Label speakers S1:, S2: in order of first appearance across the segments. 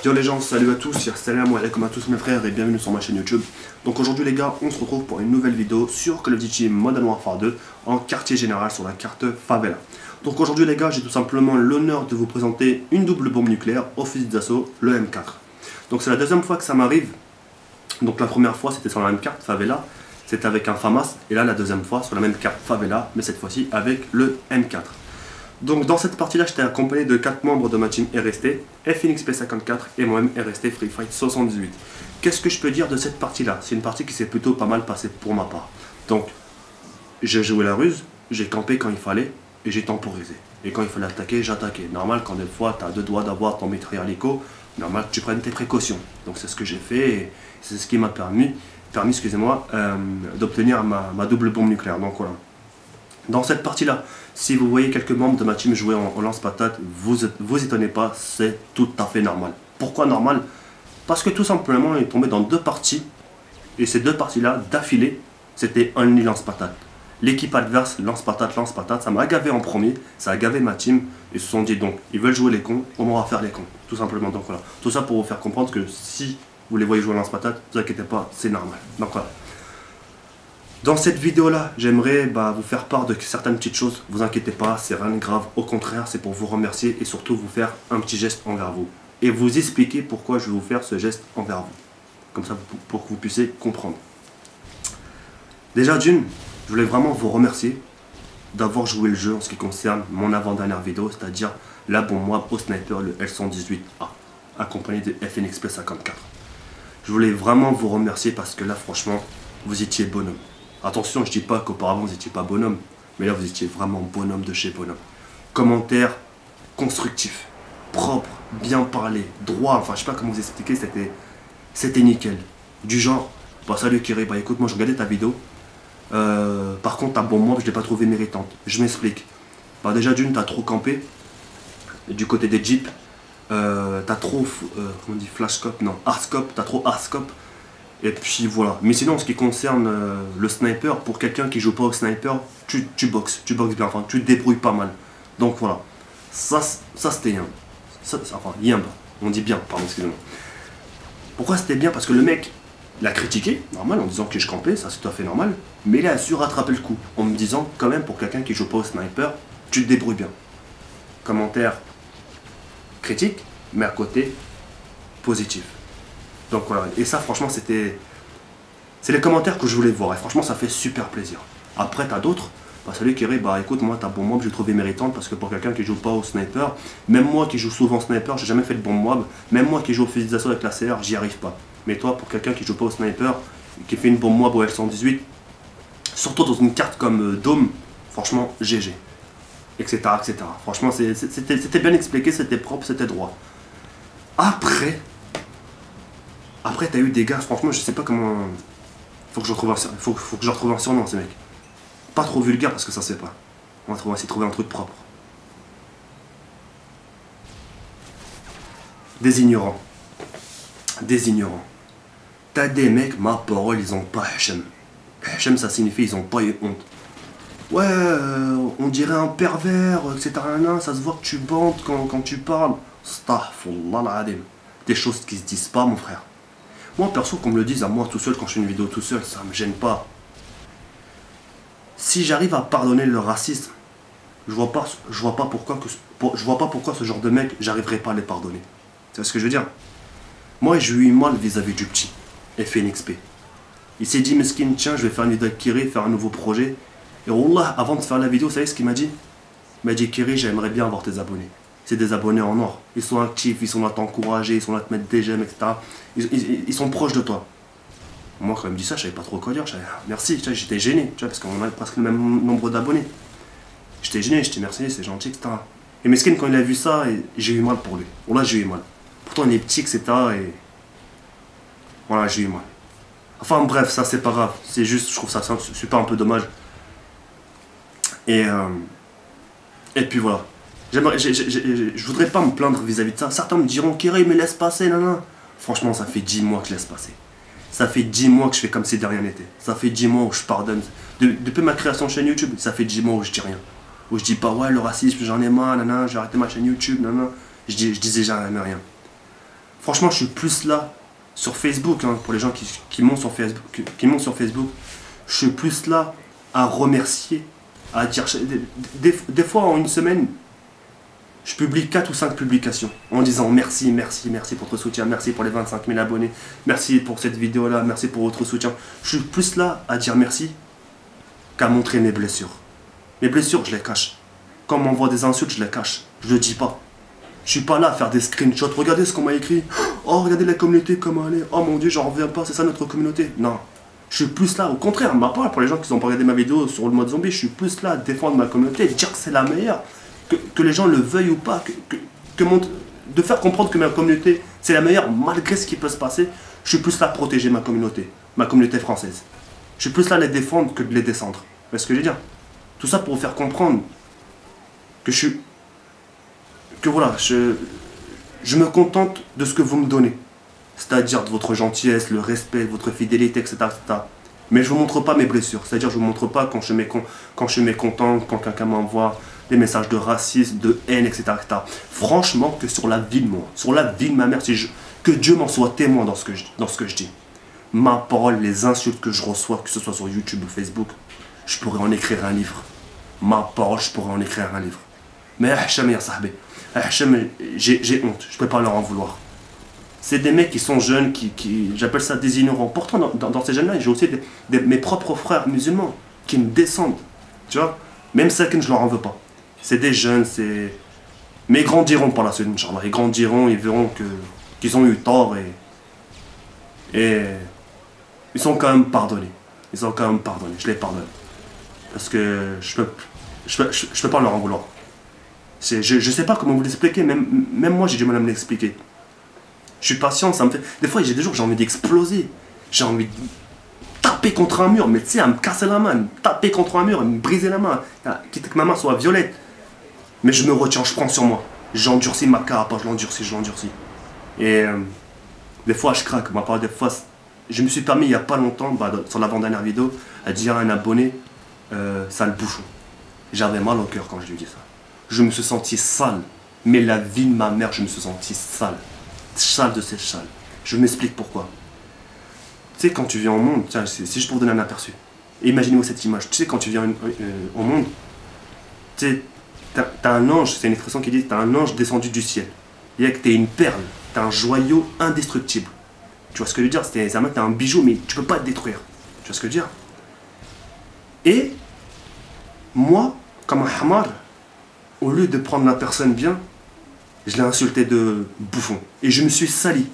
S1: Yo les gens, salut à tous, salam alaikum à tous mes frères et bienvenue sur ma chaîne YouTube. Donc aujourd'hui les gars, on se retrouve pour une nouvelle vidéo sur Call of Duty Modern Warfare 2 en quartier général sur la carte Favela. Donc aujourd'hui les gars, j'ai tout simplement l'honneur de vous présenter une double bombe nucléaire au fusil d'assaut, le M4. Donc c'est la deuxième fois que ça m'arrive. Donc la première fois c'était sur la même carte Favela, c'était avec un FAMAS, et là la deuxième fois sur la même carte Favela, mais cette fois-ci avec le M4. Donc dans cette partie là j'étais accompagné de 4 membres de ma team RST, Phoenix P54 et moi-même RST Free Fight 78. Qu'est-ce que je peux dire de cette partie là? C'est une partie qui s'est plutôt pas mal passée pour ma part. Donc j'ai joué la ruse, j'ai campé quand il fallait et j'ai temporisé. Et quand il fallait attaquer, j'attaquais. Normal quand des fois tu as deux doigts d'avoir ton mitrailleur hélico, normal que tu prennes tes précautions. Donc c'est ce que j'ai fait et c'est ce qui m'a permis excusez-moi, d'obtenir ma double bombe nucléaire. Donc voilà. Dans cette partie-là, si vous voyez quelques membres de ma team jouer en lance-patate, vous étonnez pas, c'est tout à fait normal. Pourquoi normal? Parce que tout simplement, on est tombé dans deux parties, et ces deux parties-là, d'affilée, c'était only lance-patate. L'équipe adverse, lance-patate, ça m'a gavé en premier, ça a gavé ma team, ils se sont dit donc, ils veulent jouer les cons, on va faire les cons, tout simplement. Donc voilà, tout ça pour vous faire comprendre que si vous les voyez jouer en lance-patate, ne vous inquiétez pas, c'est normal. Donc voilà. Dans cette vidéo là, j'aimerais vous faire part de certaines petites choses. Vous inquiétez pas, c'est rien de grave. Au contraire, c'est pour vous remercier et surtout vous faire un petit geste envers vous. Et vous expliquer pourquoi je vais vous faire ce geste envers vous. Comme ça, pour que vous puissiez comprendre. Déjà d'une, je voulais vraiment vous remercier d'avoir joué le jeu en ce qui concerne mon avant-dernière vidéo, c'est-à-dire la bombe moi au sniper, le L118A, accompagné de Phoenix P54. Je voulais vraiment vous remercier parce que là, franchement, vous étiez bonhomme. Attention, je dis pas qu'auparavant vous n'étiez pas bonhomme, mais là vous étiez vraiment bonhomme de chez bonhomme. Commentaire constructif, propre, bien parlé, droit, enfin je sais pas comment vous expliquer, c'était nickel. Du genre, salut Kiri, écoute, moi je regardais ta vidéo, par contre ta bombe moi je l'ai pas trouvée méritante. Je m'explique. Déjà d'une, t'as trop campé, du côté des jeeps, t'as trop, comment on dit, flashscope, non, hardscope, t'as trop hardscope. Et puis voilà. Mais sinon, en ce qui concerne le sniper, pour quelqu'un qui joue pas au sniper, tu boxes bien, enfin tu te débrouilles pas mal. Donc voilà. Ça c'était bien. Enfin, bien, on dit bien, pardon, excusez-moi. Pourquoi c'était bien? Parce que le mec l'a critiqué, normal, en disant que je campais, ça c'est tout à fait normal. Mais il a su rattraper le coup, en me disant, quand même, pour quelqu'un qui joue pas au sniper, tu te débrouilles bien. Commentaire critique, mais à côté positif. Donc voilà, et ça franchement c'est les commentaires que je voulais voir et franchement ça fait super plaisir. Après t'as d'autres, salut Kiri, écoute moi ta bombe mob j'ai trouvé méritante parce que pour quelqu'un qui joue pas au sniper, même moi qui joue souvent sniper, j'ai jamais fait de bombe mob, même moi qui joue au fusil d'assaut avec la CR, j'y arrive pas. Mais toi pour quelqu'un qui joue pas au sniper, qui fait une bombe mob au L118, surtout dans une carte comme Dome, franchement GG. Etc. Franchement c'était bien expliqué, c'était propre, c'était droit. Après, t'as eu des gars, franchement, je sais pas comment. Faut que je retrouve un surnom, ces mecs. Pas trop vulgaire parce que ça se fait pas. On va essayer de trouver un truc propre. Des ignorants. T'as des mecs, ma parole, ils ont pas Hachem. Hachem, ça signifie ils ont pas eu honte. Ouais, on dirait un pervers, etc. Ça se voit que tu bandes quand tu parles. Astaghfirullah al-Azim. Des choses qui se disent pas, mon frère. Moi, perso, qu'on me le dise à moi tout seul, quand je fais une vidéo tout seul, ça me gêne pas. Si j'arrive à pardonner le racisme, je vois pas pourquoi ce genre de mec, j'arriverai pas à les pardonner. C'est ce que je veux dire. Moi, j'ai eu mal vis-à-vis du petit, Phoenix P. Il s'est dit, mesquine, tiens, je vais faire une vidéo avec Kiri, faire un nouveau projet. Et Wallah, avant de faire la vidéo, vous savez ce qu'il m'a dit? Il m'a dit, Kiri, j'aimerais bien avoir tes abonnés. C'est des abonnés en or. Ils sont actifs, ils sont là à t'encourager, ils sont là à te mettre des j'aime, etc. Ils sont proches de toi. Moi, quand il me dit ça, je savais pas trop quoi dire. Merci, j'étais gêné, parce qu'on a presque le même nombre d'abonnés. J'étais gêné, j'étais merci, c'est gentil, etc. Et Meskin, quand il a vu ça, j'ai eu mal pour lui. Là, j'ai eu mal. Pourtant, il est petit, etc. Et voilà, j'ai eu mal. Enfin, bref, ça, c'est pas grave. C'est juste, je trouve ça super un peu dommage. Et puis voilà. Je voudrais pas me plaindre vis-à-vis de ça. Certains me diront, Kiri, mais laisse passer, non. Franchement, ça fait 10 mois que je laisse passer. Ça fait 10 mois que je fais comme si de rien n'était. Ça fait 10 mois où je pardonne. Depuis ma création de chaîne YouTube, ça fait 10 mois où je dis rien. Où je dis pas, ouais, le racisme, j'en ai marre, j'ai arrêté ma chaîne YouTube, je disais jamais rien. Franchement, je suis plus là sur Facebook, hein, pour les gens qui montent sur Facebook, je suis plus là à remercier, à dire... Des fois, en une semaine, je publie 4 ou 5 publications en disant merci, merci, merci pour votre soutien, merci pour les 25 000 abonnés, merci pour cette vidéo-là, merci pour votre soutien. Je suis plus là à dire merci qu'à montrer mes blessures. Mes blessures, je les cache. Quand on m'envoie des insultes, je les cache. Je le dis pas. Je suis pas là à faire des screenshots. Regardez ce qu'on m'a écrit. Oh, regardez la communauté, comment elle est. Oh mon Dieu, j'en reviens pas, c'est ça notre communauté. Non. Je suis plus là, au contraire, ma part, pour les gens qui n'ont pas regardé ma vidéo sur le mode zombie, je suis plus là à défendre ma communauté, dire que c'est la meilleure. Que les gens le veuillent ou pas. De faire comprendre que ma communauté, c'est la meilleure, malgré ce qui peut se passer. Je suis plus là à protéger ma communauté française. Je suis plus là à les défendre que de les descendre. Vous voyez ce que je veux dire? Tout ça pour vous faire comprendre que voilà, je me contente de ce que vous me donnez. C'est-à-dire de votre gentillesse, le respect, votre fidélité, etc. etc. Mais je ne vous montre pas mes blessures. C'est-à-dire je ne vous montre pas quand je suis mécontent, quand quelqu'un m'envoie des messages de racisme, de haine, etc., etc. Franchement, que sur la vie de moi, sur la vie de ma mère, que Dieu m'en soit témoin dans ce que je dis. Ma parole, les insultes que je reçois, que ce soit sur YouTube ou Facebook, je pourrais en écrire un livre. Ma parole, je pourrais en écrire un livre. Mais Hacham, ya sahbi, Hacham, j'ai honte, je ne peux pas leur en vouloir. C'est des mecs qui sont jeunes, j'appelle ça des ignorants. Pourtant, dans ces jeunes-là, j'ai aussi mes propres frères musulmans qui me descendent. Tu vois? Même ça que je leur en veux pas. C'est des jeunes, mais ils grandiront par la suite, Inch'Allah. Ils grandiront, ils verront qu'ils ont eu tort et ils sont quand même pardonnés. Ils sont quand même pardonnés, je les pardonne. Parce que je peux pas leur en vouloir. Je sais pas comment vous l'expliquer, même moi j'ai du mal à me l'expliquer. Je suis patient, ça me fait... Des fois j'ai des jours j'ai envie d'exploser. J'ai envie de taper contre un mur, mais tu sais, à me casser la main, à me taper contre un mur, à me briser la main, quitte que ma main soit violette. Mais je me retiens, je prends sur moi. J'endurcis ma carapace, je l'endurcis. Et des fois je craque, des fois... Je me suis permis il n'y a pas longtemps, sur l'avant-dernière vidéo, à dire à un abonné, sale bouchon. J'avais mal au cœur quand je lui ai dit ça. Je me suis senti sale. Mais la vie de ma mère, je me suis senti sale. Sale de ces sales. Je m'explique pourquoi. Tu sais, quand tu viens au monde, tiens, c'est juste pour vous donner un aperçu. Imaginez-vous cette image. Tu sais, quand tu viens au monde, tu sais, t'as un ange, c'est une expression qui dit, t'as un ange descendu du ciel. Il y a que t'es une perle, t'as un joyau indestructible. Tu vois ce que je veux dire? T'as un bijou, mais tu peux pas te détruire. Tu vois ce que je veux dire? Et moi, comme un hamar, au lieu de prendre la personne bien, je l'ai insulté de bouffon. Et je me suis sali.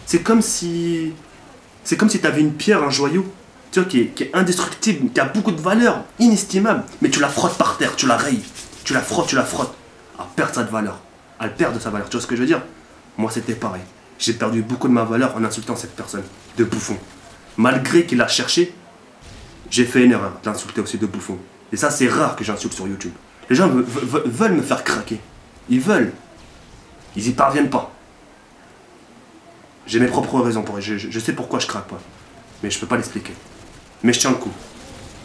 S1: C'est comme si tu avais une pierre, un joyau, tu vois, qui est indestructible, qui a beaucoup de valeur, inestimable, mais tu la frottes par terre, tu la rayes, tu la frottes, à perdre sa valeur, à perdre sa valeur. Tu vois ce que je veux dire? Moi, c'était pareil. J'ai perdu beaucoup de ma valeur en insultant cette personne de bouffon. Malgré qu'il a cherché, j'ai fait une erreur d'insulter aussi de bouffon. Et ça, c'est rare que j'insulte sur YouTube. Les gens veulent me faire craquer. Ils veulent. Ils y parviennent pas. J'ai mes propres raisons pour eux. Je sais pourquoi je craque pas. Mais je peux pas l'expliquer. Mais je tiens le coup.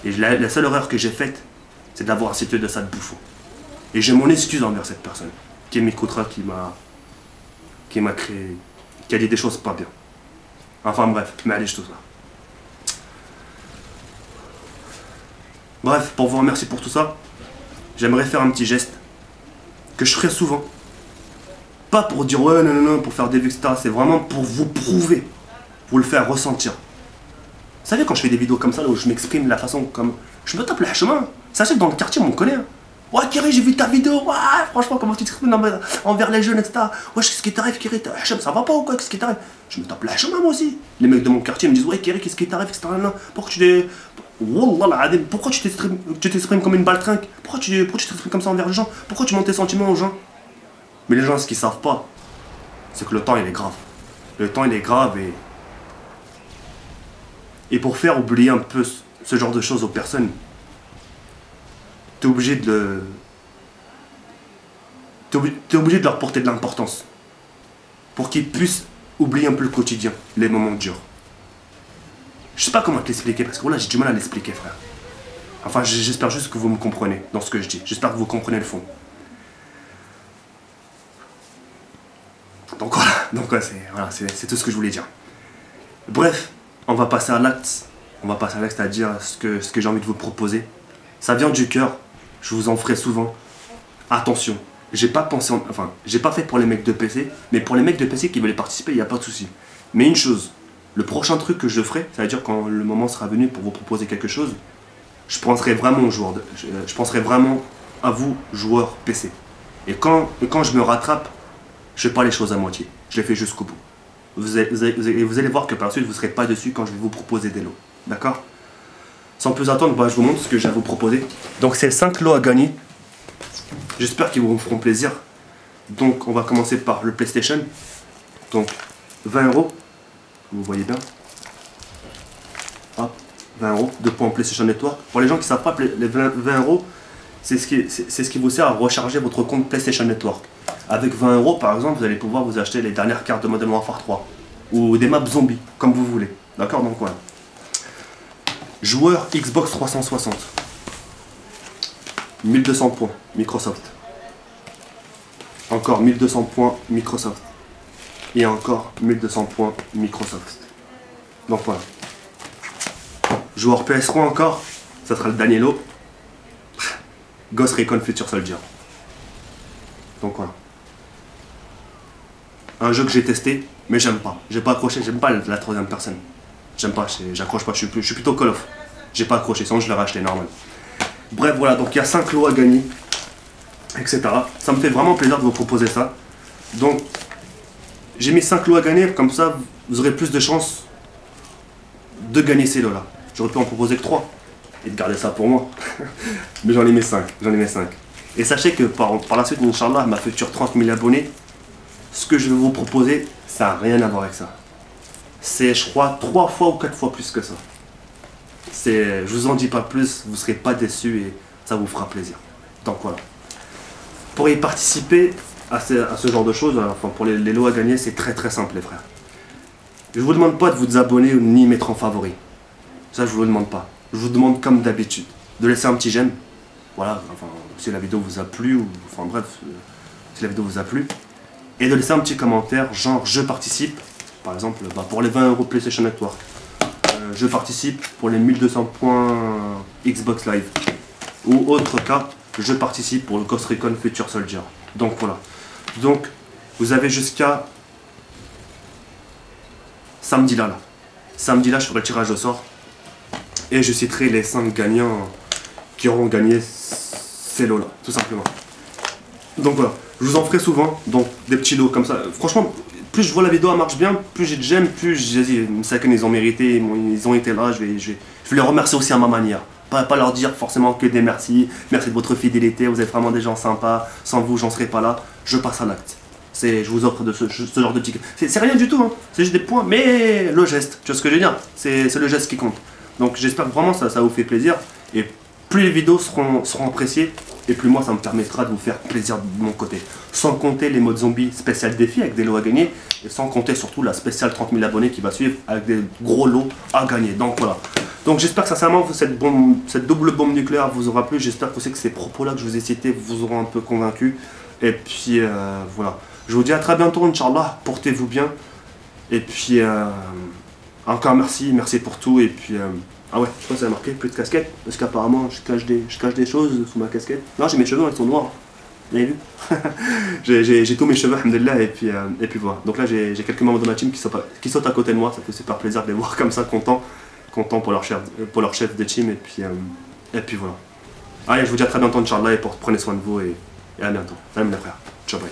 S1: Et la seule erreur que j'ai faite, c'est d'avoir insulté de ça de bouffon. Et j'ai mon excuse envers cette personne qui m'écoutera, qui m'a créé, qui a dit des choses pas bien. Enfin bref, mais allez, tout ça. Bref, pour vous remercier pour tout ça, j'aimerais faire un petit geste que je ferai souvent. Pas pour dire ouais, non, pour faire des vues, etc. C'est vraiment pour vous prouver, pour le faire ressentir. Vous savez, quand je fais des vidéos comme ça, là, où je m'exprime de la façon comme... Je me tape le chemin. Sachez que dans le quartier, on me connaît. Hein. Ouais, Kiri, j'ai vu ta vidéo. Ouais, franchement, comment tu t'exprimes envers les jeunes, etc. Ouais, qu'est-ce qui t'arrive, Kiri? Ça va pas ou quoi? Qu'est-ce qui t'arrive? Je me tape la chemin, moi aussi. Les mecs de mon quartier me disent ouais, Kiri, qu'est-ce qui t'arrive, etc. Pourquoi tu t'es... Wallah, pourquoi tu t'exprimes comme une baltringue? Pourquoi tu t'exprimes comme ça envers les gens? Pourquoi tu montes tes sentiments aux gens? Mais les gens, ce qu'ils savent pas, c'est que le temps, il est grave. Le temps, il est grave et pour faire oublier un peu ce genre de choses aux personnes, t'es obligé de leur porter de l'importance. Pour qu'ils puissent oublier un peu le quotidien, les moments durs. Je sais pas comment te l'expliquer, parce que voilà, j'ai du mal à l'expliquer, frère. Enfin, j'espère juste que vous me comprenez dans ce que je dis. J'espère que vous comprenez le fond. Donc voilà. Donc voilà, c'est tout ce que je voulais dire. Bref, on va passer à l'acte. On va passer à l'acte, c'est-à-dire ce que j'ai envie de vous proposer. Ça vient du cœur, je vous en ferai souvent. Attention, j'ai pas pensé, j'ai pas fait pour les mecs de PC, mais pour les mecs de PC qui veulent participer, il n'y a pas de souci. Mais une chose, le prochain truc que je ferai, c'est-à-dire quand le moment sera venu pour vous proposer quelque chose, je penserai vraiment aux joueurs, je penserai vraiment à vous, joueurs PC. Et quand je me rattrape, je fais pas les choses à moitié, je les fais jusqu'au bout. Vous allez voir que par la suite, vous ne serez pas dessus quand je vais vous proposer des lots. D'accord? Sans plus attendre, bah, je vous montre ce que j'ai à vous proposer. Donc c'est 5 lots à gagner. J'espère qu'ils vous feront plaisir. Donc on va commencer par le PlayStation. Donc 20 €. Vous voyez bien. Hop, 20 €. 2 points en PlayStation Network. Pour les gens qui ne savent pas, les 20 €, c'est ce qui vous sert à recharger votre compte PlayStation Network. Avec 20 € par exemple, vous allez pouvoir vous acheter les dernières cartes de Modern Warfare 3. Ou des maps zombies, comme vous voulez. D'accord? Donc voilà. Joueur Xbox 360. 1200 points, Microsoft. Encore 1200 points, Microsoft. Et encore 1200 points, Microsoft. Donc voilà. Joueur PS3 encore, ça sera le Danielo. Ghost Recon Future Soldier. Donc voilà. Un jeu que j'ai testé, mais j'aime pas. J'ai pas accroché, j'aime pas la troisième personne. J'aime pas, j'accroche pas, je suis plutôt Call of. J'ai pas accroché, sinon je l'ai racheté normal. Bref, voilà, donc il y a 5 lots à gagner, etc. Ça me fait vraiment plaisir de vous proposer ça. Donc, j'ai mis 5 lots à gagner, comme ça, vous aurez plus de chances de gagner ces lots-là. J'aurais pu en proposer que 3 et de garder ça pour moi. Mais j'en ai mis 5, Et sachez que par la suite, Inch'Allah, ma future 30 000 abonnés, ce que je vais vous proposer, ça n'a rien à voir avec ça. C'est, je crois, 3 fois ou 4 fois plus que ça. Je vous en dis pas plus, vous ne serez pas déçus et ça vous fera plaisir. Donc voilà. Pour y participer à ce genre de choses, enfin pour les lots à gagner, c'est très très simple les frères. Je vous demande pas de vous abonner ni mettre en favori. Ça je vous le demande pas. Je vous demande comme d'habitude de laisser un petit j'aime. Voilà, enfin si la vidéo vous a plu, ou enfin bref, si la vidéo vous a plu. Et de laisser un petit commentaire, genre je participe, par exemple pour les 20 € PlayStation Network. Je participe pour les 1200 points Xbox Live. Ou autre cas, je participe pour le Ghost Recon Future Soldier. Donc voilà. Donc, vous avez jusqu'à samedi là. Samedi là, je ferai le tirage au sort. Et je citerai les 5 gagnants qui auront gagné ces lots là, tout simplement. Donc voilà. Je vous en ferai souvent, donc des petits lots comme ça. Franchement, plus je vois la vidéo, elle marche bien, plus j'ai de j'aime, plus j'ai dit, ils ont mérité, ils ont été là, je vais les remercier aussi à ma manière. Pas leur dire forcément que des merci de votre fidélité, vous êtes vraiment des gens sympas, sans vous j'en serais pas là, je passe à l'acte. Je vous offre ce genre de ticket. C'est rien du tout, hein. C'est juste des points, mais le geste, tu vois ce que je veux dire, c'est le geste qui compte. Donc j'espère que vraiment ça vous fait plaisir, et plus les vidéos seront appréciées, et plus moi ça me permettra de vous faire plaisir de mon côté. Sans compter les modes zombies spécial défi avec des lots à gagner, et sans compter surtout la spéciale 30 000 abonnés qui va suivre avec des gros lots à gagner. Donc voilà. Donc j'espère que sincèrement cette double bombe nucléaire vous aura plu. J'espère aussi que ces propos-là que je vous ai cités vous auront un peu convaincu. Et puis voilà. Je vous dis à très bientôt, Inch'Allah. Portez-vous bien. Et puis encore merci pour tout. Et puis ah ouais, je crois que ça a marqué plus de casquette. Parce qu'apparemment je cache des choses sous ma casquette. Non, j'ai mes cheveux, ils sont noirs. Vous avez vu? J'ai tous mes cheveux, alhamdoulilah, et puis voilà. Donc là j'ai quelques membres de ma team qui sautent à côté de moi. Ça fait super plaisir de les voir comme ça, contents pour leur chef de team, et puis voilà. Allez, je vous dis à très bientôt, Inch'Allah, et prenez soin de vous, et à bientôt. Salam les frères. Ciao, bye.